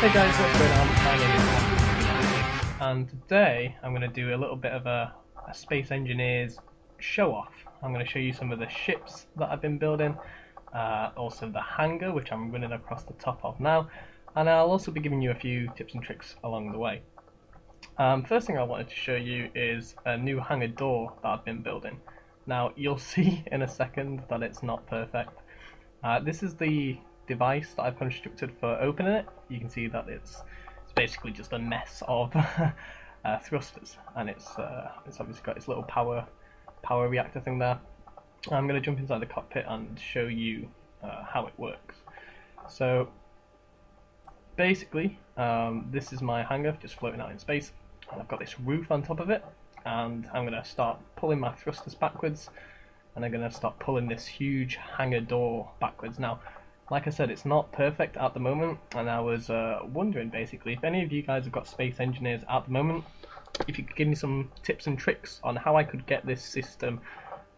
Hey guys, what's going on? My name is Hangar, and today I'm going to do a little bit of a Space Engineers show off. I'm going to show you some of the ships that I've been building, also the hangar which I'm running across the top of now, and I'll also be giving you a few tips and tricks along the way. First thing I wanted to show you is a new hangar door that I've been building. Now you'll see in a second that it's not perfect. This is the device that I've constructed for opening it. You can see that it's basically just a mess of thrusters, and it's obviously got its little power reactor thing there. I'm going to jump inside the cockpit and show you how it works. So basically, this is my hangar just floating out in space, and I've got this roof on top of it, and I'm going to start pulling my thrusters backwards, and I'm going to start pulling this huge hangar door backwards. Now, like I said, it's not perfect at the moment, and I was wondering basically if any of you guys have got Space Engineers at the moment, if you could give me some tips and tricks on how I could get this system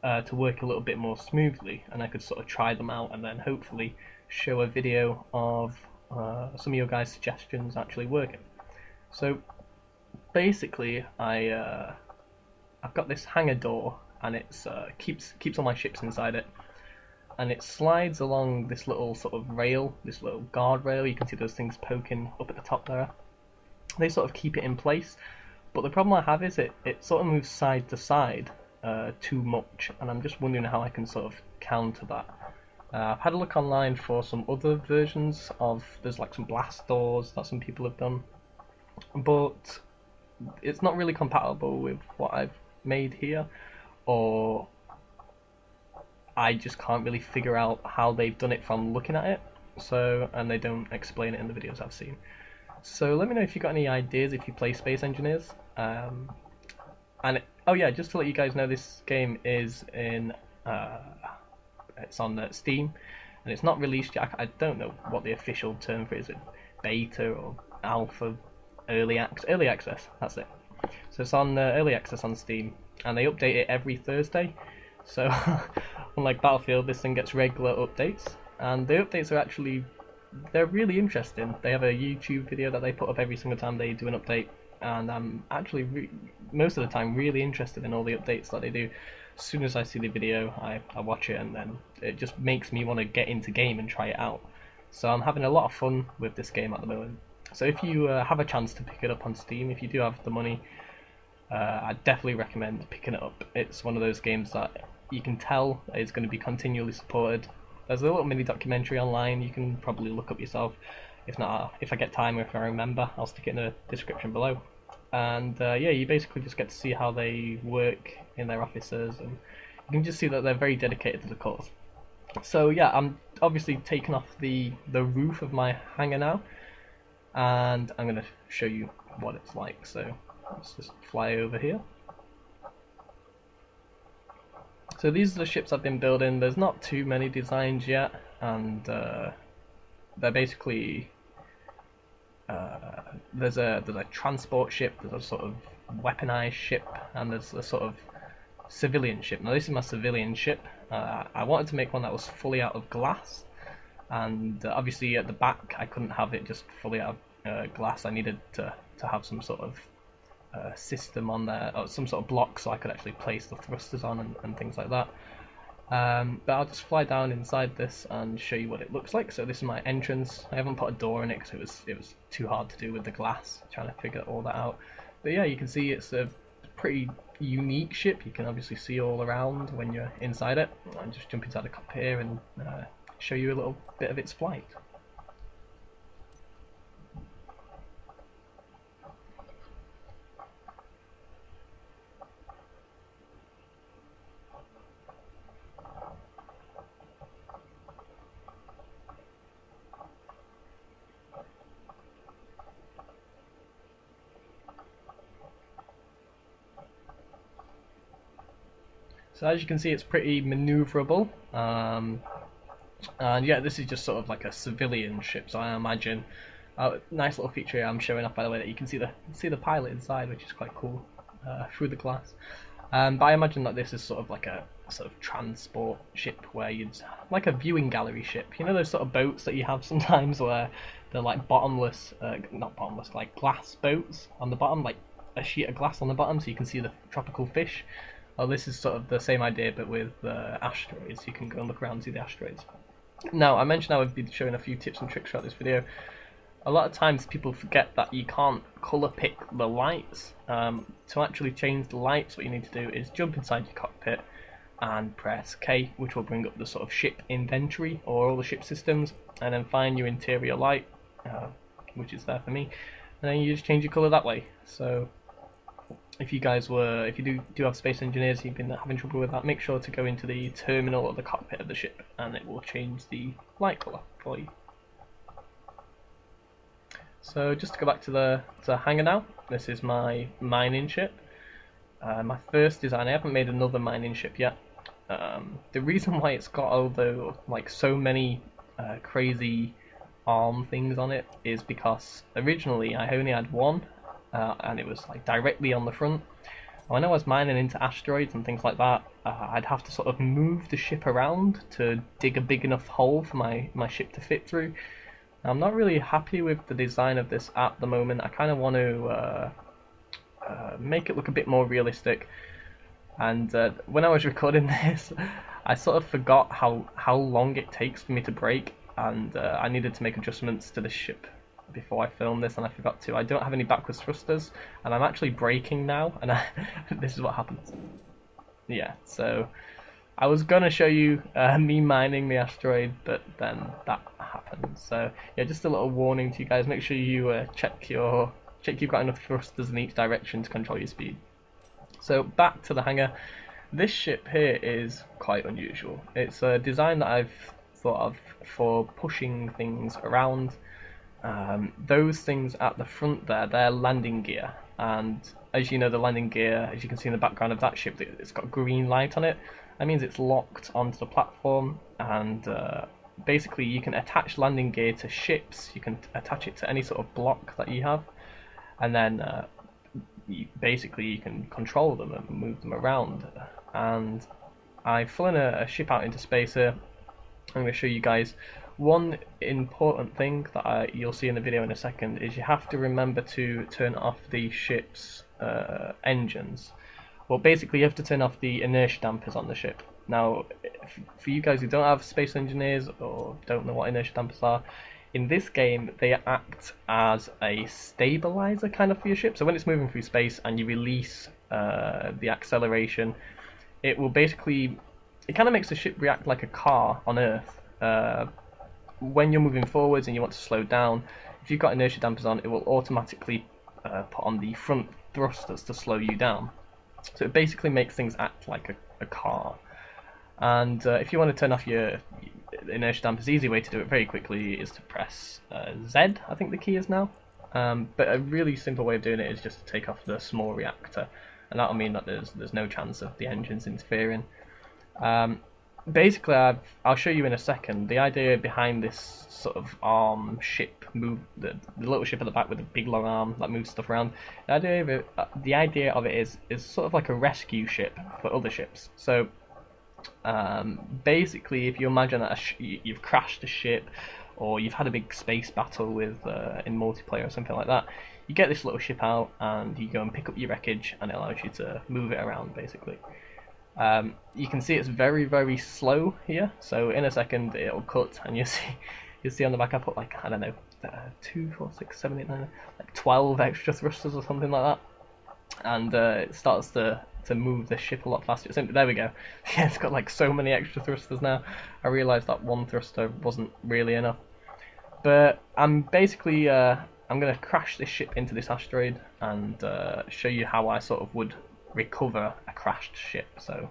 to work a little bit more smoothly, and I could sort of try them out and then hopefully show a video of some of your guys' suggestions actually working. So basically, I've got this hangar door, and it's keeps all my ships inside it, and it slides along this little sort of rail, this little guard rail. You can see those things poking up at the top there. They sort of keep it in place, but the problem I have is it sort of moves side to side too much, and I'm just wondering how I can sort of counter that. I've had a look online for some other versions of, there's like some blast doors that some people have done, but it's not really compatible with what I've made here, or I just can't really figure out how they've done it from looking at it. So, and they don't explain it in the videos I've seen. So let me know if you've got any ideas if you play Space Engineers. Oh yeah, just to let you guys know, this game is in it's on Steam, and it's not released yet. I don't know what the official term for it is. Beta or alpha, early access. That's it. So it's on early access on Steam, and they update it every Thursday. So unlike Battlefield, this thing gets regular updates, and the updates are actually, they're really interesting. They have a YouTube video that they put up every single time they do an update, and I'm actually most of the time really interested in all the updates that they do. As soon as I see the video, I watch it, and then it just makes me want to get into game and try it out. So I'm having a lot of fun with this game at the moment. So if you have a chance to pick it up on Steam, if you do have the money, I definitely recommend picking it up. It's one of those games that you can tell is going to be continually supported. There's a little mini documentary online you can probably look up yourself. If not, if I get time or if I remember, I'll stick it in the description below. And yeah, you basically just get to see how they work in their offices, and you can just see that they're very dedicated to the cause. So yeah, I'm obviously taking off the roof of my hangar now, and I'm going to show you what it's like. So let's just fly over here. So these are the ships I've been building. There's not too many designs yet, and they're basically there's a transport ship, there's a sort of weaponized ship, and there's a sort of civilian ship. Now this is my civilian ship. I wanted to make one that was fully out of glass, and obviously at the back I couldn't have it just fully out of glass. I needed to have some sort of system on there, or some sort of block, so I could actually place the thrusters on and things like that. But I'll just fly down inside this and show you what it looks like. So this is my entrance. I haven't put a door in it because it was too hard to do with the glass, trying to figure all that out. But yeah, you can see it's a pretty unique ship. You can obviously see all around when you're inside it. I'll just jump inside the cockpit here and show you a little bit of its flight. So as you can see, it's pretty maneuverable, and yeah, this is just sort of like a civilian ship. So I imagine, nice little feature here I'm showing off, by the way, that you can see the pilot inside, which is quite cool through the glass. But I imagine that this is sort of like a sort of transport ship where you'd like a viewing gallery ship. You know those sort of boats that you have sometimes where they're like bottomless, not bottomless, like glass boats on the bottom, like a sheet of glass on the bottom so you can see the tropical fish. Well, this is sort of the same idea but with asteroids. You can go and look around and see the asteroids. Now, I mentioned I would be showing a few tips and tricks throughout this video. A lot of times people forget that you can't colour pick the lights. To actually change the lights, what you need to do is jump inside your cockpit and press K, which will bring up the sort of ship inventory or all the ship systems, and then find your interior light, which is there for me, and then you just change your colour that way. So if you do have space engineers, you've been having trouble with that, make sure to go into the terminal or the cockpit of the ship, and it will change the light colour for you. So just to go back to the hangar now, this is my mining ship. My first design. I haven't made another mining ship yet. The reason why it's got so many crazy arm things on it is because originally I only had one, and it was like directly on the front. When I was mining into asteroids and things like that, I'd have to sort of move the ship around to dig a big enough hole for my ship to fit through. I'm not really happy with the design of this at the moment. I kind of want to make it look a bit more realistic. And when I was recording this, I sort of forgot how long it takes for me to brake, and I needed to make adjustments to the ship before I filmed this, and I forgot to. I don't have any backwards thrusters, and I'm actually braking now, and this is what happens. Yeah, so I was gonna show you me mining the asteroid, but then that happened. So yeah, just a little warning to you guys: make sure you check you've got enough thrusters in each direction to control your speed. So back to the hangar. This ship here is quite unusual. It's a design that I've thought of for pushing things around. Those things at the front there, they're landing gear, and as you know, the landing gear, as you can see in the background of that ship, it's got green light on it. That means it's locked onto the platform, and basically you can attach landing gear to ships. You can attach it to any sort of block that you have, and then you can control them and move them around. And I've flown a ship out into space here. I'm going to show you guys one important thing that you'll see in the video in a second is you have to remember to turn off the ship's engines. Well, basically you have to turn off the inertia dampers on the ship. Now, for you guys who don't have space engineers or don't know what inertia dampers are, in this game they act as a stabilizer kind of for your ship. So when it's moving through space and you release the acceleration, it kind of makes the ship react like a car on Earth. When you're moving forwards and you want to slow down, if you've got inertia dampers on, it will automatically put on the front thrusters to slow you down. So it basically makes things act like a car. And if you want to turn off your inertia dampers, the easy way to do it very quickly is to press Z, I think the key is now. But a really simple way of doing it is just to take off the small reactor, and that'll mean that there's no chance of the engines interfering. Basically, I'll show you in a second. The idea behind this sort of arm ship, the little ship at the back with a big long arm that moves stuff around. The idea of it is sort of like a rescue ship for other ships. So basically, if you imagine that you've crashed a ship, or you've had a big space battle with in multiplayer or something like that, you get this little ship out and you go and pick up your wreckage, and it allows you to move it around basically. You can see it's very, very slow here, so in a second it'll cut, and you'll see on the back I put like, I don't know, 2, 4, 6, 7, 8, 9, like 12 extra thrusters or something like that, and it starts to move the ship a lot faster. So there we go. Yeah, it's got like so many extra thrusters now. I realised that one thruster wasn't really enough, but I'm basically I'm going to crash this ship into this asteroid and show you how I sort of would recover a crashed ship. So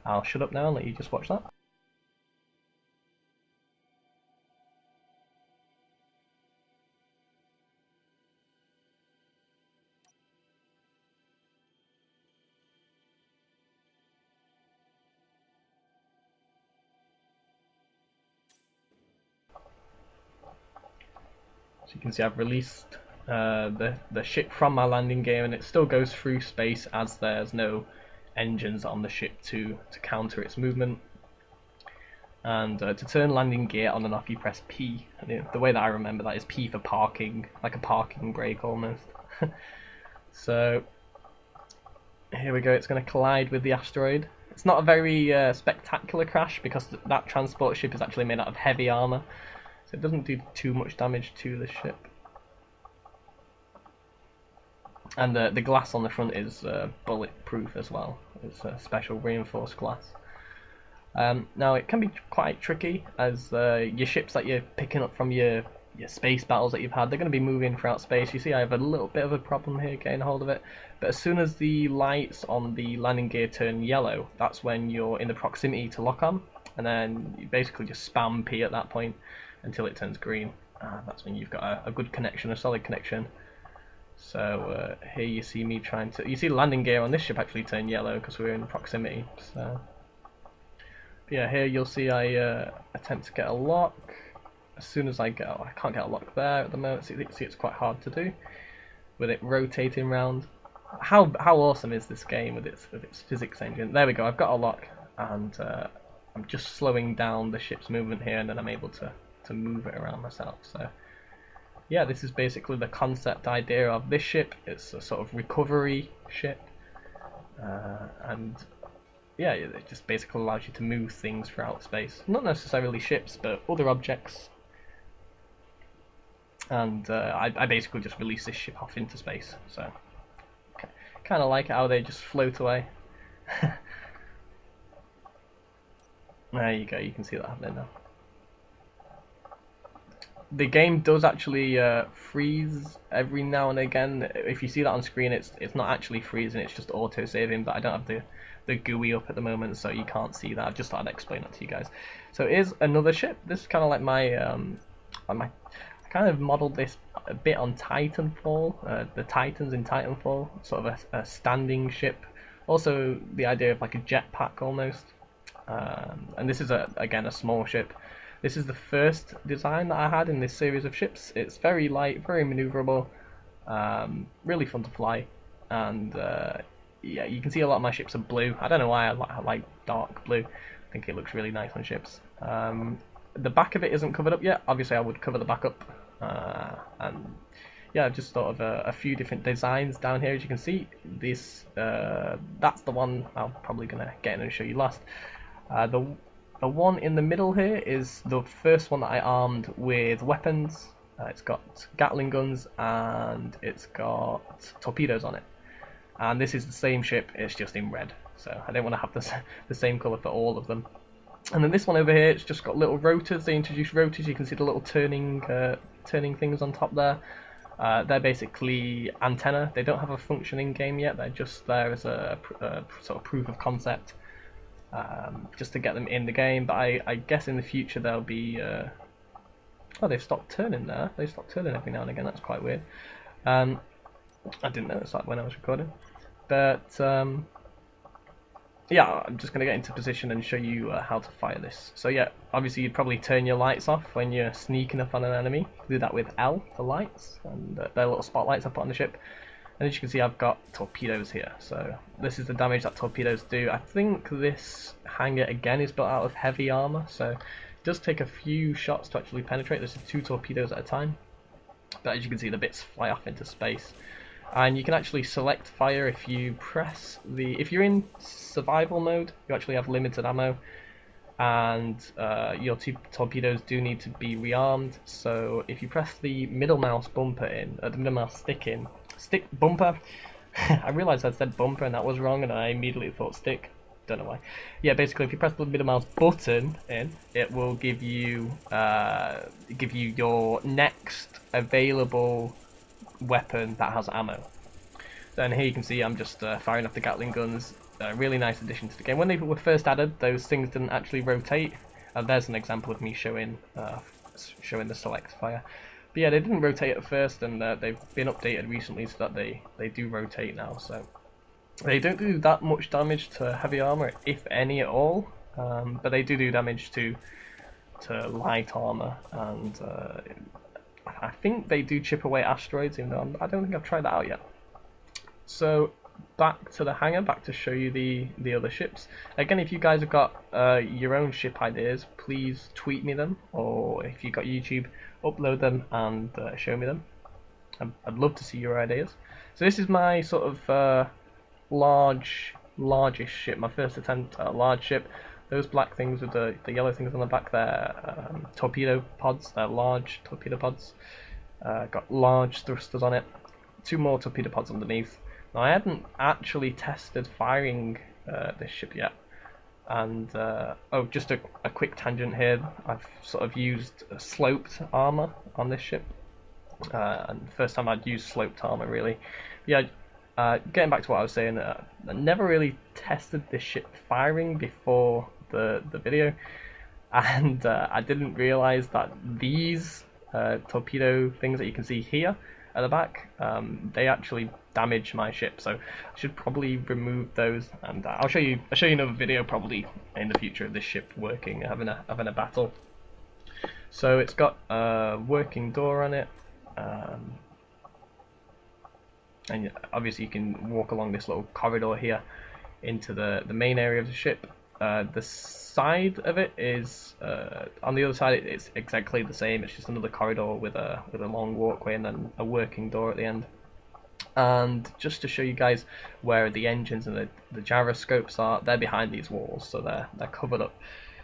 I'll shut up now and let you just watch that. So you can see I've released the ship from my landing gear, and it still goes through space as there's no engines on the ship to counter its movement. And to turn landing gear on and off, you press P. And the way that I remember that is P for parking, like a parking brake almost. So here we go, it's going to collide with the asteroid. It's not a very spectacular crash because that transport ship is actually made out of heavy armor, so it doesn't do too much damage to the ship. And the glass on the front is bulletproof as well. It's a special reinforced glass. Now it can be quite tricky, as your ships that you're picking up from your space battles that you've had, they're going to be moving throughout space. You see I have a little bit of a problem here getting hold of it, but as soon as the lights on the landing gear turn yellow, that's when you're in the proximity to lock on, and then you basically just spam P at that point until it turns green. That's when you've got a good connection, a solid connection. So here you see me trying to, you see the landing gear on this ship actually turn yellow because we're in proximity. So yeah, here you'll see I attempt to get a lock. As soon as I can't get a lock there at the moment. See, it's quite hard to do with it rotating round. How awesome is this game with its physics engine? There we go. I've got a lock, and I'm just slowing down the ship's movement here, and then I'm able to move it around myself. So yeah, this is basically the concept idea of this ship. It's a sort of recovery ship, and yeah, it just basically allows you to move things throughout space. Not necessarily ships, but other objects. And I basically just release this ship off into space, so kind of like how they just float away. There you go, you can see that happening now. The game does actually freeze every now and again. If you see that on screen, it's not actually freezing, it's just auto-saving, but I don't have the GUI up at the moment, so you can't see that. I just thought I'd explain that to you guys. So here's another ship. This is kind of like my I kind of modelled this a bit on Titanfall, the Titans in Titanfall, sort of a standing ship. Also the idea of like a jetpack almost. And this is again a small ship. This is the first design that I had in this series of ships. It's very light, very manoeuvrable, really fun to fly, and yeah, you can see a lot of my ships are blue. I don't know why I like dark blue. I think it looks really nice on ships. The back of it isn't covered up yet. Obviously I would cover the back up, and yeah, I've just thought of a few different designs down here. As you can see, this that's the one I'm probably gonna get in and show you last. The one in the middle here is the first one that I armed with weapons. It's got Gatling guns and it's got torpedoes on it. And this is the same ship, it's just in red. So I didn't want to have the same colour for all of them. And then this one over here, it's just got little rotors. They introduced rotors. You can see the little turning things on top there. They're basically antenna. They don't have a functioning game yet. They're just there as a sort of proof of concept, just to get them in the game. But I guess in the future they'll be. Oh, they've stopped turning there. They stop turning every now and again. That's quite weird. I didn't notice that when I was recording, but. Yeah, I'm just going to get into position and show you how to fire this. So yeah, obviously you'd probably turn your lights off when you're sneaking up on an enemy. Do that with L for lights, and they're little spotlights I put on the ship. And as you can see, I've got torpedoes here. So this is the damage that torpedoes do. I think this hangar again is built out of heavy armor, so it does take a few shots to actually penetrate. This is 2 torpedoes at a time. But as you can see, the bits fly off into space. And you can actually select fire if you press if you're in survival mode, you actually have limited ammo, and your torpedoes do need to be rearmed. So if you press the middle mouse bumper the middle mouse stick bumper, I realised I said bumper and that was wrong, and I immediately thought stick. Don't know why. Yeah, basically if you press the middle mouse button in, it will give you your next available weapon that has ammo. Then here you can see I'm just firing off the Gatling guns. Really nice addition to the game. When they were first added, those things didn't actually rotate. There's an example of me showing the select fire. But yeah, they didn't rotate at first, and they've been updated recently so that they do rotate now. So they don't do that much damage to heavy armor, if any at all, but they do damage to light armor, and I think they do chip away asteroids, even though I don't think I've tried that out yet. So back to the hangar, back to show you the other ships. Again, if you guys have got your own ship ideas, please tweet me them, or if you've got YouTube, upload them and show me them. I'd love to see your ideas. So this is my sort of largest ship, my first attempt at a large ship. Those black things with the yellow things on the back there, torpedo pods, they're large torpedo pods. Got large thrusters on it, 2 more torpedo pods underneath. Now I hadn't actually tested firing this ship yet, and oh, just a quick tangent here, I've sort of used sloped armour on this ship, and the first time I'd used sloped armour really. Yeah, getting back to what I was saying, I never really tested this ship firing before the video, and I didn't realise that these torpedo things that you can see here at the back, they actually damage my ship, so I should probably remove those, and I'll show you another video probably in the future of this ship working, having a battle. So it's got a working door on it, and obviously you can walk along this little corridor here into the main area of the ship. The side of it is on the other side. It's exactly the same. It's just another corridor with a long walkway and then a working door at the end. And just to show you guys where the engines and the gyroscopes are, they're behind these walls, so they're covered up.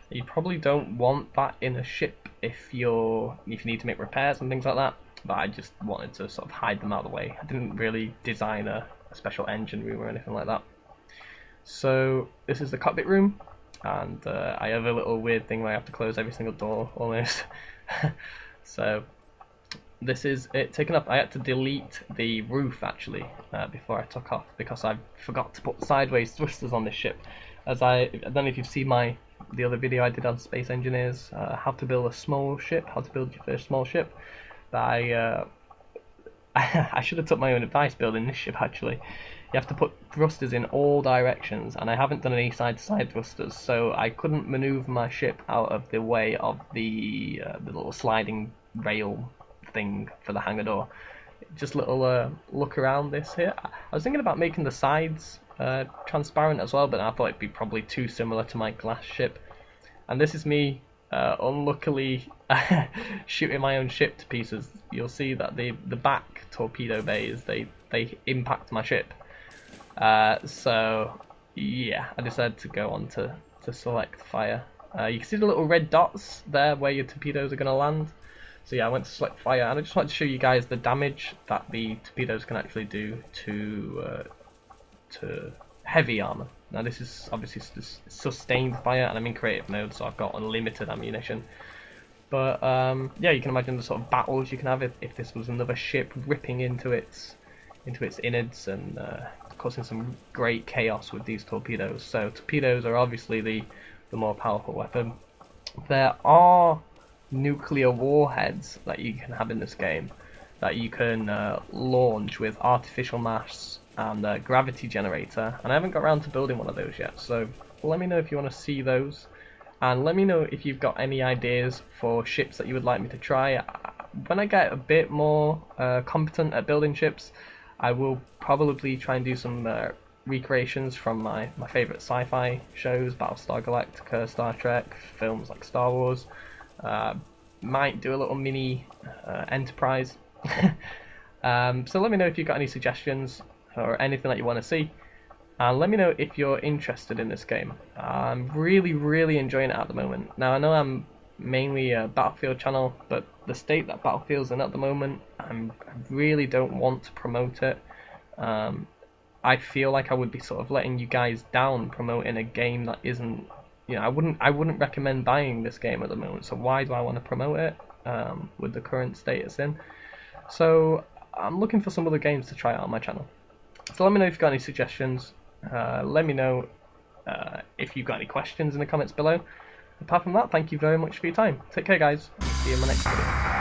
You probably don't want that in a ship if you need to make repairs and things like that. But I just wanted to sort of hide them out of the way. I didn't really design a special engine room or anything like that. So this is the cockpit room, and I have a little weird thing where I have to close every single door almost. So this is it taken up. I had to delete the roof actually before I took off, because I forgot to put sideways thrusters on this ship. As I don't know if you've seen the other video I did on Space Engineers, how to build a small ship, how to build your first small ship. I should have took my own advice building this ship actually. You have to put thrusters in all directions, and I haven't done any side-to-side thrusters, so I couldn't maneuver my ship out of the way of the little sliding rail thing for the hangar door. Just a little look around this here. I was thinking about making the sides transparent as well, but I thought it'd be probably too similar to my glass ship. And this is me unluckily shooting my own ship to pieces. You'll see that the back torpedo bays, they impact my ship. So yeah, I decided to go on to select fire. You can see the little red dots there where your torpedoes are going to land. So yeah, I went to select fire, and I just wanted to show you guys the damage that the torpedoes can actually do to heavy armor. Now this is obviously sustained fire, and I'm in creative mode, so I've got unlimited ammunition. But yeah, you can imagine the sort of battles you can have if this was another ship ripping into its innards and causing some great chaos with these torpedoes. So torpedoes are obviously the more powerful weapon. There are nuclear warheads that you can have in this game that you can launch with artificial mass and a gravity generator, and I haven't got around to building one of those yet, so let me know if you want to see those, and let me know if you've got any ideas for ships that you would like me to try. When I get a bit more competent at building ships, I will probably try and do some recreations from my favourite sci-fi shows, Battlestar Galactica, Star Trek, films like Star Wars. Might do a little mini Enterprise. So let me know if you've got any suggestions or anything that you want to see, and let me know if you're interested in this game. I'm really enjoying it at the moment. Now I know I'm mainly a Battlefield channel, but the state that Battlefield's in at the moment, I really don't want to promote it. I feel like I would be sort of letting you guys down promoting a game that isn't, you know, I wouldn't recommend buying this game at the moment, so why do I want to promote it with the current state it's in? So I'm looking for some other games to try out on my channel. So let me know if you've got any suggestions. Let me know if you've got any questions in the comments below. Apart from that, thank you very much for your time. Take care guys, see you in my next video.